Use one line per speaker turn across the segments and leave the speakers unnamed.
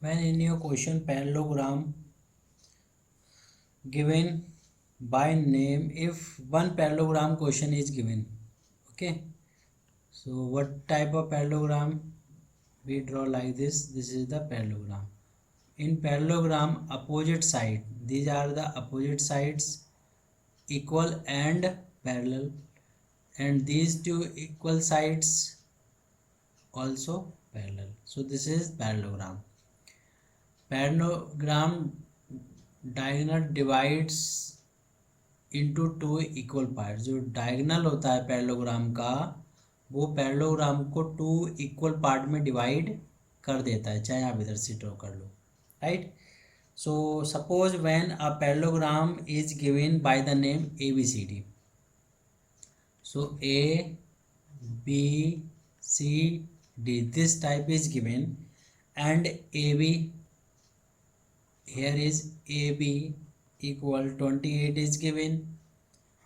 When in your question parallelogram given by name, if one parallelogram question is given, okay, so what type of parallelogram we draw? Like this is the parallelogram. In parallelogram, opposite side, these are the opposite sides, equal and parallel, and these two equal sides also parallel. So this is parallelogram. Parallelogram diagonal divides into two equal part. जो diagonal होता है parallelogram का, वो parallelogram को two equal part में divide कर देता है, चाहे आप इधर से ड्रॉ कर लो, right. So suppose when a parallelogram is given by the name A B C D. So A B C D, this type is given, and AB, here is AB equal 28 is given,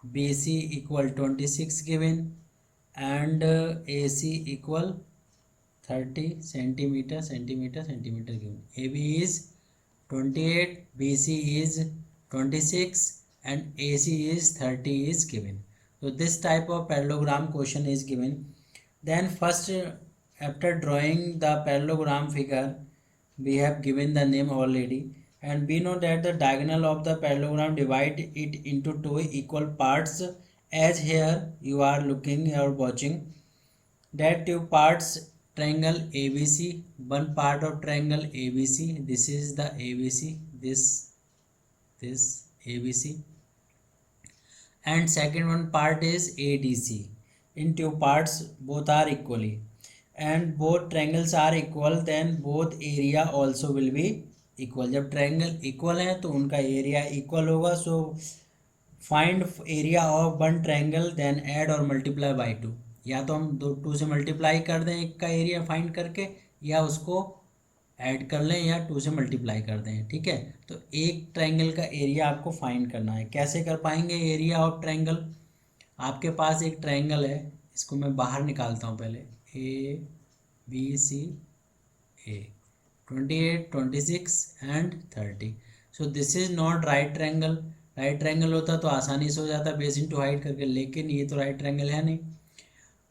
BC equal 26 given, and AC equal 30 centimeter given. AB is 28, BC is 26, and AC is 30 is given. So this type of parallelogram question is given. Then first, after drawing the parallelogram figure, we have given the name already, and we know that the diagonal of the parallelogram divide it into two equal parts, as here you are looking or watching that two parts triangle ABC. One part of triangle ABC, this is the ABC, this ABC, and second one part is ADC. In two parts, both are equally, and both triangles are equal, then both area also will be equal. जब triangle equal है तो उनका area equal होगा. So find area of one triangle, then add और multiply by two. या तो हम to से मल्टीप्लाई कर दें एक का एरिया फाइंड करके, या उसको ऐड कर लें, या टू से मल्टीप्लाई कर दें, ठीक है. तो एक ट्रायंगल का एरिया आपको फाइंड करना है. कैसे कर पाएंगे एरिया ऑफ ट्रायंगल? आपके पास एक ट्रायंगल है, इसको मैं बाहर निकालता हूँ पहले. A B C A, 28, 26 and 30. So this is not right triangle. Right triangle होता तो आसानी से हो जाता बेस इनटू हाइट करके, लेकिन ये तो राइट ट्रायंगल है नहीं.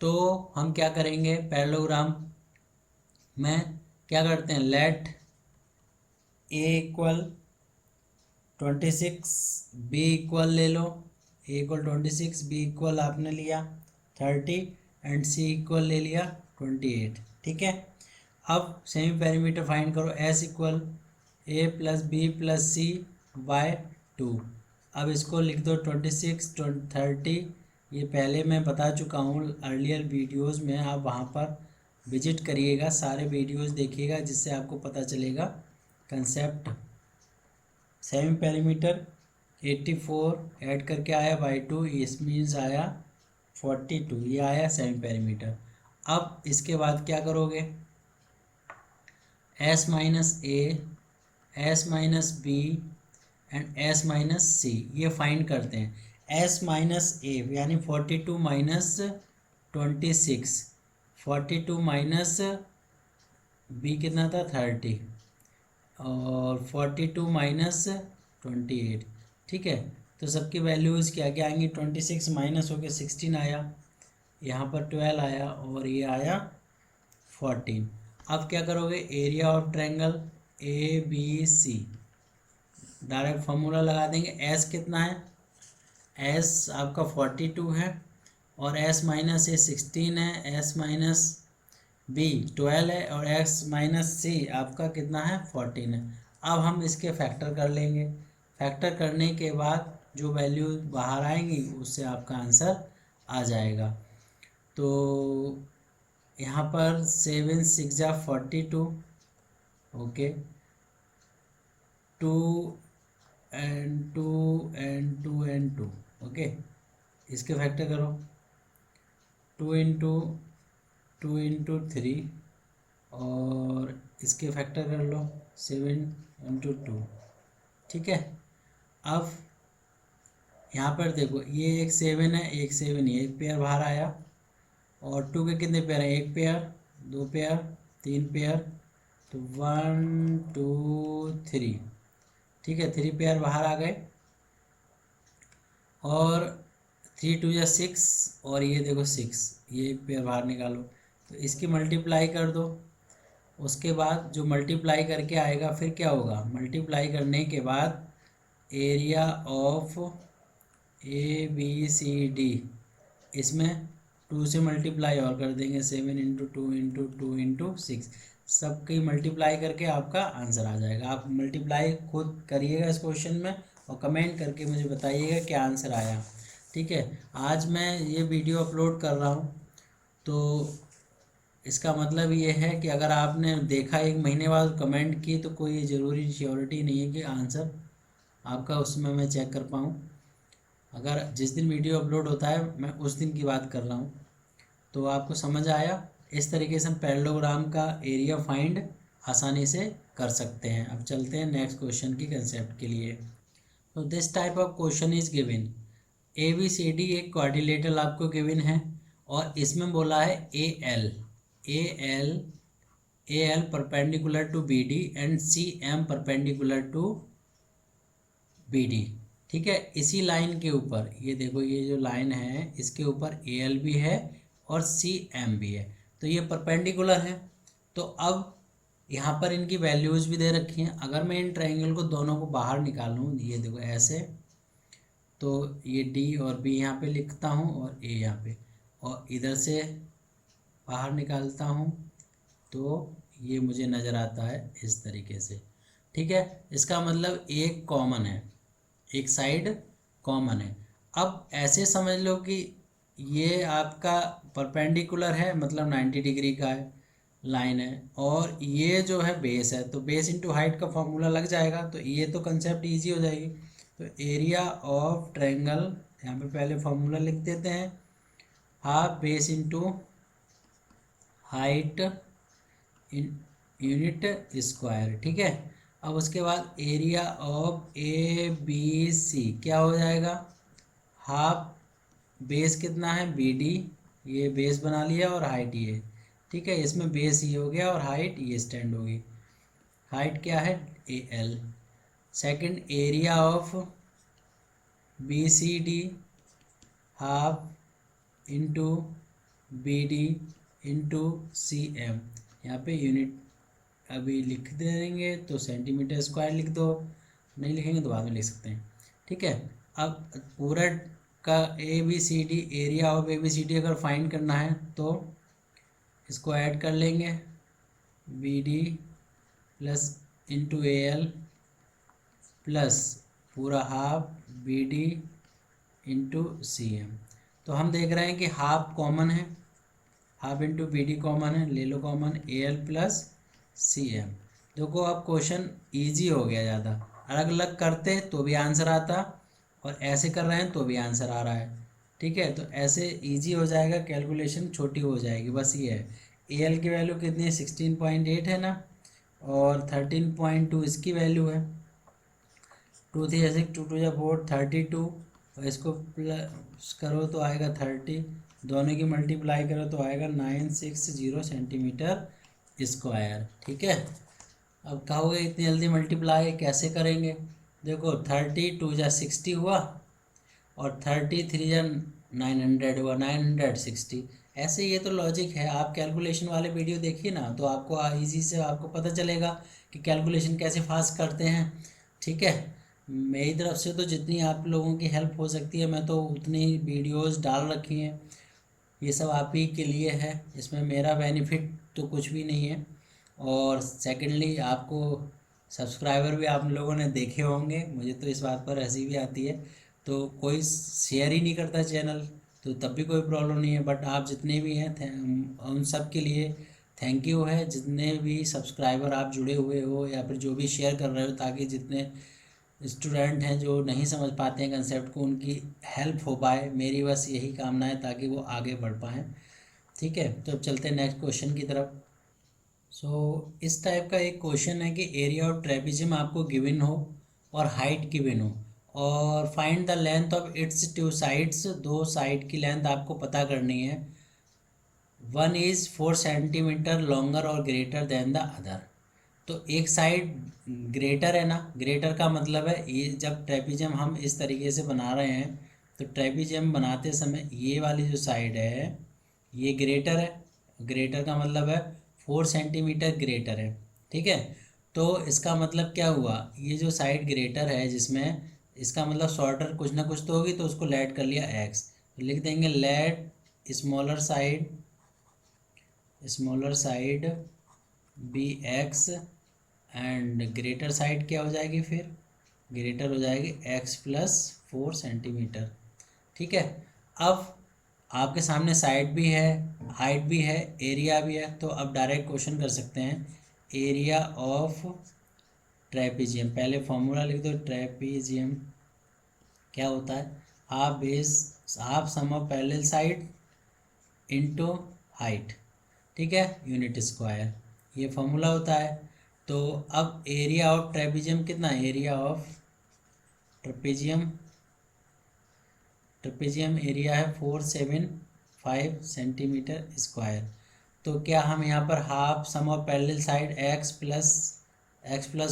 तो हम क्या करेंगे, पैरेललोग्राम में क्या करते हैं, late A equal 26, B equal ले लो, ए इक्वल 26, बी इक्वल आपने लिया 30, एंड सी इक्वल ले लिया 28, ठीक है. अब सेमी पैरामीटर फाइंड करो. एस इक्वल ए प्लस बी प्लस सी बाय 2. अब इसको लिख दो 26, 30. ये पहले मैं बता चुका हूँ अर्लियर वीडियोस में, आप वहाँ पर विजिट करिएगा, सारे वीडियोस देखिएगा, जिससे आपको पता चलेगा कंसेप्ट. सेमी पैरामीटर 84 ऐड करके आया बाई 2, इस मीन्स आया 42, ये आया सेमी पैरामीटर. अब इसके बाद क्या करोगे, S minus A, S minus B and S minus C, ये फाइंड करते हैं. एस माइनस ए यानी 42 माइनस 26, 42 माइनस बी कितना था 30, और 42 माइनस 28, ठीक है. तो सबकी वैल्यूज़ क्या क्या आएंगी, 26 माइनस होकर 16 आया, यहाँ पर 12 आया, और ये आया 14. अब क्या करोगे, area of triangle A B C, direct formula लगा देंगे. एस कितना है, एस आपका 42 है, और एस माइनस ए 16 है, एस माइनस बी 12 है, और एक्स माइनस सी आपका कितना है 14 है. अब हम इसके फैक्टर कर लेंगे. फैक्टर करने के बाद जो वैल्यू बाहर आएंगी उससे आपका आंसर आ जाएगा. तो यहाँ पर 7 6 जा 42, okay, 2 and 2 and 2 and 2, okay. इसके फैक्टर करो, 2 इंटू 3, और इसके फैक्टर कर लो 7 इंटू 2, ठीक है. अब यहाँ पर देखो, ये एक 7 है, एक 7 ही, एक पेयर बाहर आया, और 2 के कितने पेयर हैं, एक पेयर, दो पेयर, तीन पेयर, तो 1 2 3, ठीक है, 3 पेयर बाहर आ गए, और 3 2 या 6, और ये देखो 6, ये पेयर बाहर निकालो, तो इसकी मल्टीप्लाई कर दो। उसके बाद जो मल्टीप्लाई करके आएगा फिर क्या होगा, मल्टीप्लाई करने के बाद एरिया ऑफ ABCD, इसमें 2 से मल्टीप्लाई और कर देंगे, 7 इंटू 2 इंटू 2 इंटू 6, सबकी मल्टीप्लाई करके आपका आंसर आ जाएगा। आप मल्टीप्लाई खुद करिएगा इस क्वेश्चन में और कमेंट करके मुझे बताइएगा क्या आंसर आया। ठीक है, आज मैं ये वीडियो अपलोड कर रहा हूँ, तो इसका मतलब ये है कि अगर आपने देखा 1 महीने बाद कमेंट की तो कोई ज़रूरी श्योरिटी नहीं है कि आंसर आपका उसमें मैं चेक कर पाऊँ। अगर जिस दिन वीडियो अपलोड होता है मैं उस दिन की बात कर रहा हूँ। तो आपको समझ आया, इस तरीके से हम पैरेललोग्राम का एरिया फाइंड आसानी से कर सकते हैं। अब चलते हैं नेक्स्ट क्वेश्चन की कंसेप्ट के लिए। तो this type of question is given, ABCD एक क्वाड्रिलेटरल आपको गिवन है, और इसमें बोला है AL perpendicular to BD and CM perpendicular to BD। ठीक है, इसी लाइन के ऊपर ये देखो, ये जो लाइन है इसके ऊपर AL भी है और CM भी है, तो ये परपेंडिकुलर है। तो अब यहाँ पर इनकी वैल्यूज़ भी दे रखी हैं। अगर मैं इन ट्रायंगल को दोनों को बाहर निकालूँ, ये देखो ऐसे, तो ये D और B यहाँ पे लिखता हूँ और A यहाँ पे, और इधर से बाहर निकालता हूँ तो ये मुझे नज़र आता है इस तरीके से। ठीक है, इसका मतलब एक कॉमन है, एक साइड कॉमन है। अब ऐसे समझ लो कि ये आपका परपेंडिकुलर है, मतलब 90 डिग्री का है, लाइन है, और ये जो है बेस है, तो बेस इंटू हाइट का फॉर्मूला लग जाएगा, तो ये तो कंसेप्ट इजी हो जाएगी। तो एरिया ऑफ ट्रायंगल, यहाँ पे पहले फॉर्मूला लिख देते हैं, half base into height in unit square. ठीक है, अब उसके बाद एरिया ऑफ ABC क्या हो जाएगा, हाफ बेस कितना है BD, ये बेस बना लिया और हाइट ये। ठीक है, इसमें बेस ये हो गया और हाइट ये स्टैंड होगी, हाइट क्या है AL। Second area of BCD, half into BD into CM, यहाँ पे यूनिट अभी लिख देंगे तो सेंटीमीटर स्क्वायर लिख दो, नहीं लिखेंगे तो बाद में लिख सकते हैं। ठीक है, अब पूरा का ABCD, एरिया ऑफ ABCD अगर फाइंड करना है तो इसको ऐड कर लेंगे, BD plus into AL plus पूरा हाफ BD इंटू CM। तो हम देख रहे हैं कि हाफ कॉमन है, हाफ इंटू BD कॉमन है, ले लो कॉमन, AL प्लस CM। देखो अब क्वेश्चन इजी हो गया, ज़्यादा अलग अलग करते तो भी आंसर आता, और ऐसे कर रहे हैं तो भी आंसर आ रहा है। ठीक है, तो ऐसे इजी हो जाएगा, कैलकुलेशन छोटी हो जाएगी, बस ये है। AL की वैल्यू कितनी है, 16.8 है ना, और 13.2 इसकी वैल्यू है, 2 3 6 2 2 या 4 32, और इसको प्लस करो तो आएगा 30, दोनों की मल्टीप्लाई करो तो आएगा 960 सेंटीमीटर स्क्वायर। ठीक है, अब कहोगे इतनी जल्दी मल्टीप्लाई कैसे करेंगे, देखो 32 या 60 हुआ, और 33 या 900 हुआ, 960। ऐसे ये तो लॉजिक है, आप कैलकुलेशन वाले वीडियो देखिए ना, तो आपको इजी से आपको पता चलेगा कि कैलकुलेशन कैसे फास्ट करते हैं। ठीक है, मेरी तरफ से तो जितनी आप लोगों की हेल्प हो सकती है मैं तो उतनी वीडियोस डाल रखी हैं, ये सब आप ही के लिए है, इसमें मेरा बेनिफिट तो कुछ भी नहीं है। और सेकेंडली आपको सब्सक्राइबर भी आप लोगों ने देखे होंगे, मुझे तो इस बात पर हंसी भी आती है, तो कोई शेयर ही नहीं करता चैनल, तो तब भी कोई प्रॉब्लम नहीं है, बट आप जितने भी हैं उन सब के लिए थैंक यू है, जितने भी सब्सक्राइबर आप जुड़े हुए हो या फिर जो भी शेयर कर रहे हो, ताकि जितने स्टूडेंट हैं जो नहीं समझ पाते हैं कंसेप्ट को, उनकी हेल्प हो पाए, मेरी बस यही कामना है, ताकि वो आगे बढ़ पाएँ। ठीक है, तो अब चलते हैं नेक्स्ट क्वेश्चन की तरफ। इस टाइप का एक क्वेश्चन है कि एरिया ऑफ ट्रेपेजियम आपको गिवन हो और हाइट गिवन हो, और find the length of its 2 sides, 2 side की लेंथ आपको पता करनी है, वन इज़ 4 सेंटीमीटर लॉन्गर और ग्रेटर देन द अदर। तो एक साइड ग्रेटर है ना, ग्रेटर का मतलब है ये जब ट्रेपीजियम हम इस तरीके से बना रहे हैं तो ट्रेपीजियम बनाते समय ये वाली जो साइड है ये ग्रेटर है, ग्रेटर का मतलब है 4 सेंटीमीटर ग्रेटर है, ठीक है। तो इसका मतलब क्या हुआ, ये जो साइड ग्रेटर है जिसमें, इसका मतलब शॉर्टर कुछ ना कुछ तो होगी, तो उसको लेट कर लिया एक्स, तो लिख देंगे let smaller side B X and greater side क्या हो जाएगी, फिर ग्रेटर हो जाएगी एक्स प्लस 4 सेंटीमीटर, ठीक है। अब आपके सामने साइड भी है, हाइट भी है, एरिया भी है, तो अब डायरेक्ट क्वेश्चन कर सकते हैं एरिया ऑफ ट्रेपीजियम। पहले फॉर्मूला लिख दो, ट्रेपीजियम क्या होता है, half sum of parallel side into height, ठीक है, यूनिट स्क्वायर, ये फॉर्मूला होता है। तो अब एरिया ऑफ ट्रेपीजियम कितना है, एरिया ऑफ ट्रेपीजियम एरिया है 475 सेंटीमीटर स्क्वायर। तो क्या हम यहाँ पर half sum of parallel side x plus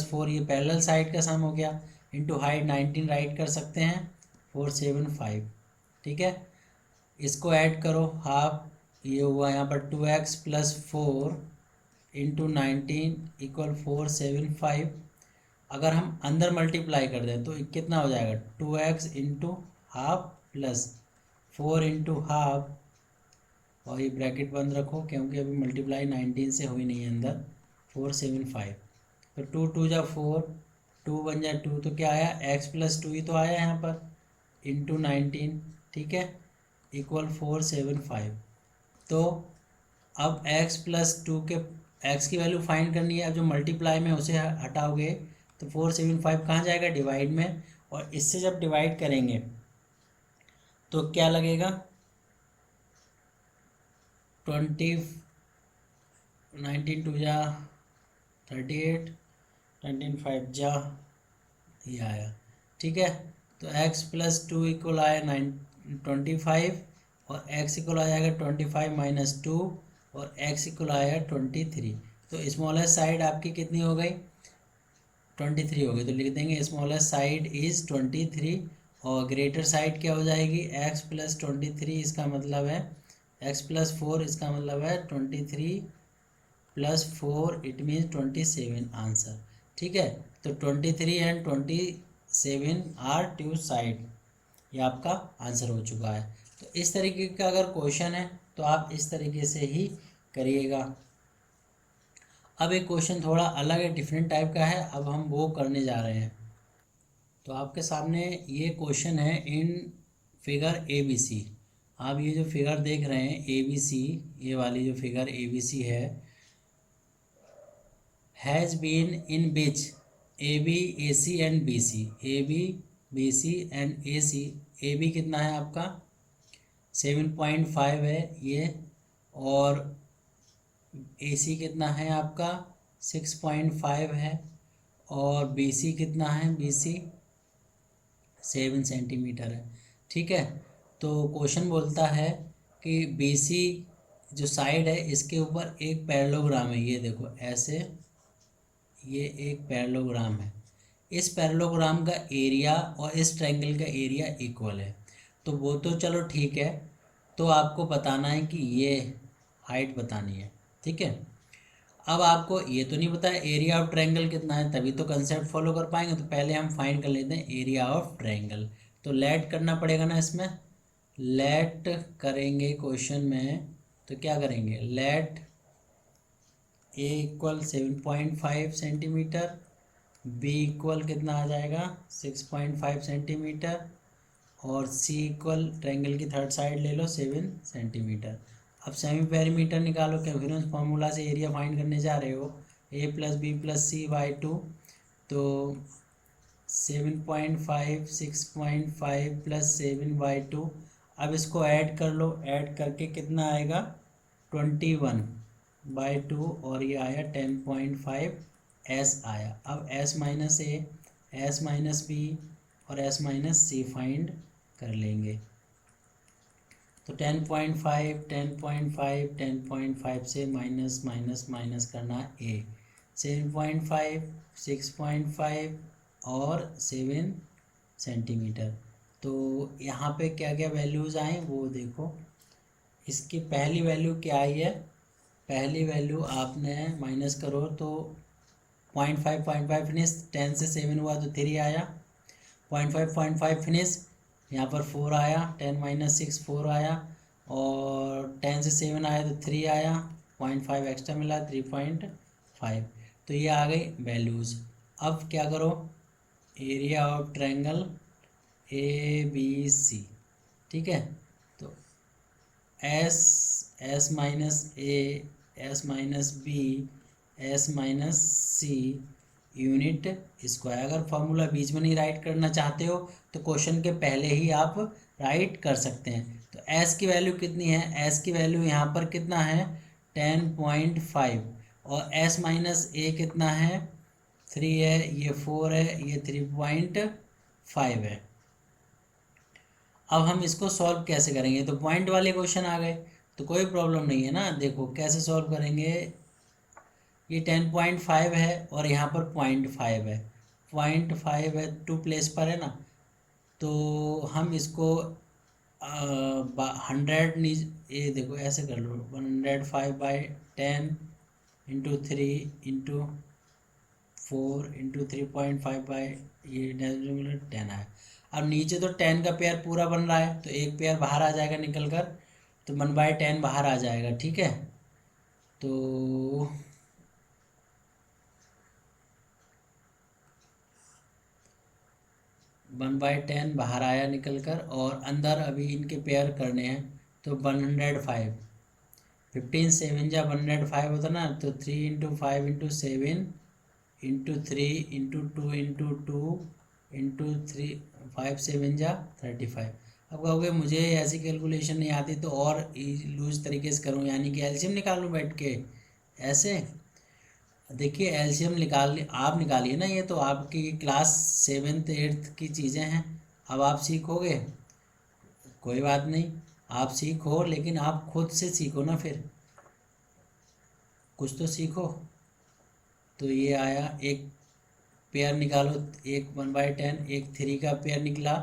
4, ये पैरेलल साइड का सम हो गया, इनटू हाइट 19 राइट कर सकते हैं, 475, ठीक है। इसको ऐड करो, हाफ ये हुआ यहाँ पर 2x प्लस 4 इंटू 19 इक्वल 475। अगर हम अंदर मल्टीप्लाई कर दें तो कितना हो जाएगा, 2x into half plus 4 into half, और ये ब्रैकेट बंद रखो क्योंकि अभी मल्टीप्लाई 19 से हुई नहीं है अंदर, 475, तो 2 2 जा 4, 2 1 जा 2, तो क्या आया x प्लस 2 ही तो आया यहाँ पर, इंटू 19, ठीक है, इक्वल 475। तो अब x प्लस 2 के x की वैल्यू फाइंड करनी है, अब जो मल्टीप्लाई में उसे हटाओगे तो 475 कहाँ जाएगा, डिवाइड में, और इससे जब डिवाइड करेंगे तो क्या लगेगा, 19 2 जा 38, 19 5 जा, ये आया, ठीक है। तो x प्लस 2 इक्वल आया 25, और x इक्वल आ जाएगा 25 माइनस 2, और x इक्वल आया 23। तो स्मॉलेस्ट साइड आपकी कितनी हो गई, 23 हो गई, तो लिख देंगे स्मॉलेस्ट साइड इज़ 23, और ग्रेटर साइड क्या हो जाएगी, x प्लस 23, इसका मतलब है x प्लस 4, इसका मतलब है 23 प्लस 4, इट मीन्स 27 आंसर, ठीक है। तो 23 एंड 27 आर टू साइड, ये आपका आंसर हो चुका है। तो इस तरीके का अगर क्वेश्चन है तो आप इस तरीके से ही करिएगा। अब एक क्वेश्चन थोड़ा अलग है, डिफरेंट टाइप का है, अब हम वो करने जा रहे हैं। तो आपके सामने ये क्वेश्चन है इन फिगर ए बी सी। आप ये जो फिगर देख रहे हैं ए बी सी, ये वाली जो figure A B C has been in which A B A C and B C, A B B C and A C. A B कितना है आपका 7.5 है ये, और ए सी कितना है आपका 6.5 है, और बी सी कितना है, बी सी 7 सेंटीमीटर है, ठीक है। तो क्वेश्चन बोलता है कि बी सी जो साइड है इसके ऊपर एक पैरेललोग्राम है, ये देखो ऐसे, ये एक पैरेललोग्राम है, इस पैरेललोग्राम का एरिया और इस ट्रायंगल का एरिया इक्वल है। तो वो तो चलो ठीक है, तो आपको बताना है कि ये हाइट बतानी है, ठीक है। अब आपको ये तो नहीं पता है एरिया ऑफ ट्रायंगल कितना है, तभी तो कंसेप्ट फॉलो कर पाएंगे। तो पहले हम फाइंड कर लेते हैं एरिया ऑफ ट्रायंगल। तो लेट करना पड़ेगा ना, इसमें लेट करेंगे क्वेश्चन में, तो क्या करेंगे, let A equal 7.5 centimetre, B equal कितना आ जाएगा 6.5 सेंटीमीटर, और सी इक्वल ट्रायंगल की थर्ड साइड ले लो 7 सेंटीमीटर। अब सेमी पेरीमीटर निकालो, कैल्कुलस फार्मूला से एरिया फाइंड करने जा रहे हो, A plus B plus C by 2, तो 7.5 6.5 प्लस 7/2। अब इसको ऐड कर लो, ऐड करके कितना आएगा 21/2, और ये आया 10.5 एस आया। अब S minus A, S minus B और एस माइनस सी फाइंड कर लेंगे। तो 10.5 10.5 10.5 से माइनस माइनस माइनस करना ए, 7.5, 6.5 और 7 सेंटीमीटर। तो यहाँ पे क्या क्या वैल्यूज़ आए वो देखो। इसकी पहली वैल्यू क्या आई है, पहली वैल्यू आपने माइनस करो तो 0.5 फिनिश, 10 से 7 हुआ तो 3 आया, 0.5 फिनिश, यहाँ पर 4 आया, 10 माइनस 6 4 आया, और 10 से 7 आया तो 3 आया, 0.5 एक्स्ट्रा मिला 3.5। तो ये आ गई वैल्यूज़। अब क्या करो, area of triangle A B C, ठीक है। तो S minus A, S minus B, S minus C unit square. अगर फॉर्मूला बीच में नहीं राइट करना चाहते हो तो क्वेश्चन के पहले ही आप राइट कर सकते हैं। तो एस की वैल्यू कितनी है, एस की वैल्यू यहाँ पर कितना है 10.5, और एस माइनस ए कितना है 3 है, ये 4 है, ये 3.5 है। अब हम इसको सॉल्व कैसे करेंगे, तो पॉइंट वाले क्वेश्चन आ गए तो कोई प्रॉब्लम नहीं है ना। देखो कैसे सॉल्व करेंगे, ये 10.5 है और यहाँ पर 0.5 है, 0.5 है 2 प्लेस पर है ना, तो हम इसको 100 ये देखो ऐसे कर लो, 105/10 इंटू 3 इंटू 4 इंटू 3.5 बाई ये 10 है। अब नीचे तो 10 का पेयर पूरा बन रहा है तो एक पेयर बाहर आ जाएगा निकल कर, तो 1/10 बाहर आ जाएगा, ठीक है। तो 1/10 बाहर आया निकल कर, और अंदर अभी इनके पेयर करने हैं तो 105, 15 7 जा 105 होता ना, तो 3 into 5 into 7 into 3 into 2 into 2 into 3, 5 7 जा 35। अब कहोगे मुझे ऐसी कैलकुलेशन नहीं आती तो और लूज तरीके से करूँ, यानी कि एलसीएम निकालूँ बैठ के ऐसे। देखिए एलसीएम आप निकालिए ना, ये तो आपकी क्लास 7th 8th की चीज़ें हैं, अब आप सीखोगे, कोई बात नहीं, आप सीखो, लेकिन आप खुद से सीखो ना, फिर कुछ तो सीखो। तो ये आया, एक पेयर निकालो, एक 1/10, एक 3 का पेयर निकला,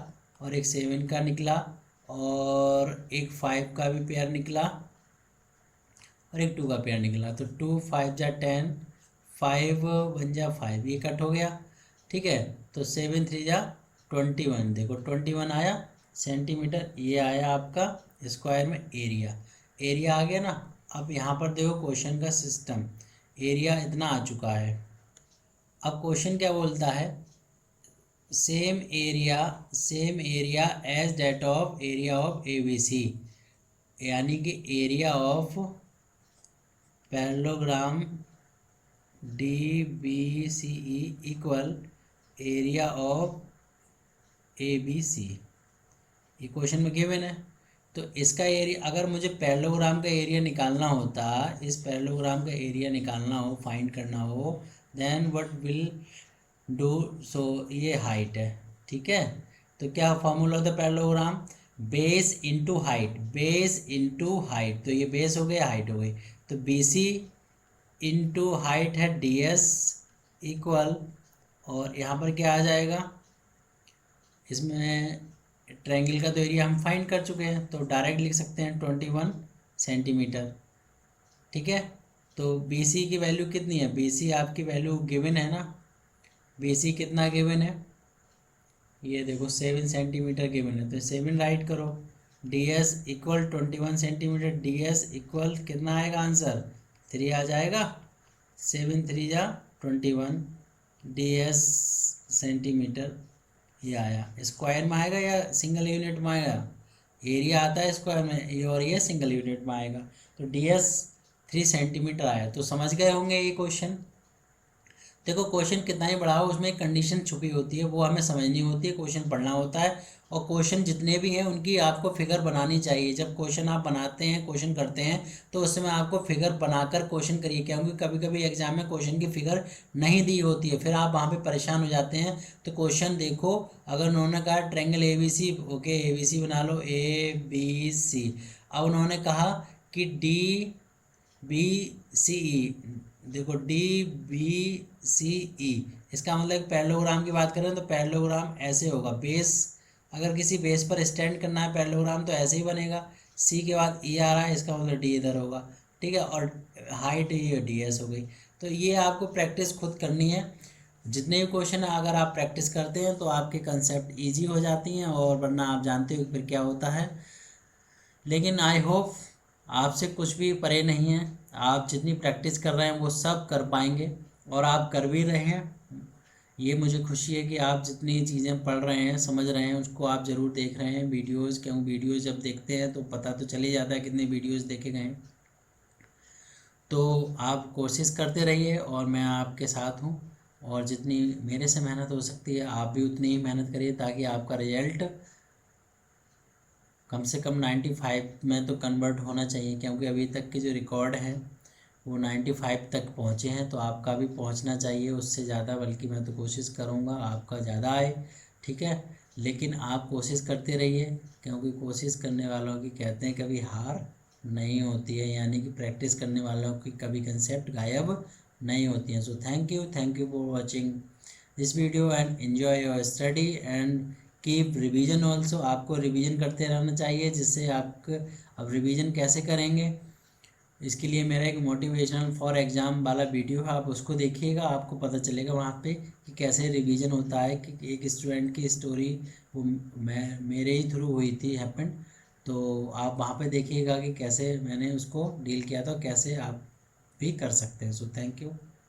और एक 7 का निकला, और एक 5 का भी पेयर निकला, और एक 2 का पेयर निकला। तो 2 5 जा 10, 5 1 जा 5, ये कट हो गया, ठीक है। तो 7 3 जा 21, देखो 21 आया सेंटीमीटर, ये आया आपका स्क्वायर में एरिया, एरिया आ गया ना। अब यहाँ पर देखो क्वेश्चन का सिस्टम, एरिया इतना आ चुका है। अब क्वेश्चन क्या बोलता है, same area as that of area of A B C, यानी कि area of parallelogram D B C E equal area of A B C, ये क्वेश्चन में गिवन है। तो इसका एरिया, अगर मुझे पैरेललोग्राम का एरिया निकालना होता, इस पैरेललोग्राम का एरिया निकालना हो, फाइंड करना हो, देन व्हाट विल डू, सो ये हाइट है, ठीक है। तो क्या फॉर्मूला होता है parallelogram, base into height, base into height, तो ये बेस हो गया, हाइट हो गई, तो बी सी इंटू हाइट है डी एस इक्वल, और यहाँ पर क्या आ जाएगा, इसमें ट्रायंगल का तो एरिया हम फाइंड कर चुके हैं तो डायरेक्ट लिख सकते हैं 21 सेंटीमीटर, ठीक है। तो बी सी की वैल्यू कितनी है, बी सी आपकी वैल्यू गिवन है ना, बी सी कितना गिवन है, ये देखो 7 सेंटीमीटर गिवन है, तो 7 राइट करो, D S equal 21 centimetre, D S equal कितना आएगा आंसर 3 आ जाएगा, 7 3 जा 21 डी एस सेंटीमीटर, ये आया। स्क्वायर में आएगा या सिंगल यूनिट में आएगा, एरिया आता है स्क्वायर में, ये और ये सिंगल यूनिट में आएगा, तो डी एस 3 सेंटीमीटर आया। तो समझ गए होंगे ये क्वेश्चन। देखो क्वेश्चन कितना ही बड़ा हो उसमें एक कंडीशन छुपी होती है, वो हमें समझनी होती है, क्वेश्चन पढ़ना होता है, और क्वेश्चन जितने भी हैं उनकी आपको फिगर बनानी चाहिए। जब क्वेश्चन आप बनाते हैं, क्वेश्चन करते हैं, तो उस समय आपको फिगर बनाकर क्वेश्चन करिए, क्योंकि कभी कभी एग्जाम में क्वेश्चन की फिगर नहीं दी होती है, फिर आप वहाँ पे परेशान हो जाते हैं। तो क्वेश्चन देखो, अगर उन्होंने कहा triangle A B C, okay A B C बना लो, ए बी सी। अब उन्होंने कहा कि डी बी सी ई, देखो डी बी सी ई, इसका मतलब पैरेललोग्राम की बात करें तो पैरेललोग्राम ऐसे होगा, बेस अगर किसी बेस पर स्टैंड करना है पैरेललोग्राम तो ऐसे ही बनेगा, सी के बाद ई आ रहा है, इसका मतलब डी इधर होगा, ठीक है, और हाइट ये डी एस हो गई। तो ये आपको प्रैक्टिस खुद करनी है, जितने भी क्वेश्चन अगर आप प्रैक्टिस करते हैं तो आपके कंसेप्ट ईजी हो जाती हैं, और वरना आप जानते हो फिर क्या होता है। लेकिन आई होप आपसे कुछ भी परे नहीं है, आप जितनी प्रैक्टिस कर रहे हैं वो सब कर पाएंगे, और आप कर भी रहे हैं। ये मुझे खुशी है कि आप जितनी चीज़ें पढ़ रहे हैं समझ रहे हैं उसको आप ज़रूर देख रहे हैं वीडियोस, क्यों वीडियोस जब देखते हैं तो पता तो चल ही जाता है कितने वीडियोस देखे गए हैं। तो आप कोशिश करते रहिए और मैं आपके साथ हूँ, और जितनी मेरे से मेहनत हो सकती है आप भी उतनी ही मेहनत करिए, ताकि आपका रिजल्ट कम से कम 95 में तो कन्वर्ट होना चाहिए, क्योंकि अभी तक के जो रिकॉर्ड हैं वो 95 तक पहुँचे हैं, तो आपका भी पहुँचना चाहिए उससे ज़्यादा, बल्कि मैं तो कोशिश करूँगा आपका ज़्यादा आए, ठीक है। लेकिन आप कोशिश करते रहिए, क्योंकि कोशिश करने वालों की कहते हैं कभी हार नहीं होती है, यानी कि प्रैक्टिस करने वालों की कभी कंसेप्ट गायब नहीं होती हैं। So thank you for watching this video and enjoy your study and keep revision also. आपको रिवीजन करते रहना चाहिए, जिससे आप अब रिवीजन कैसे करेंगे इसके लिए मेरा एक मोटिवेशनल फॉर एग्ज़ाम वाला वीडियो है, आप उसको देखिएगा, आपको पता चलेगा वहाँ पे कि कैसे रिवीजन होता है। कि एक स्टूडेंट की स्टोरी वो मेरे ही थ्रू हुई थी हैपन, तो आप वहाँ पे देखिएगा कि कैसे मैंने उसको डील किया था, कैसे आप भी कर सकते हैं। So thank you.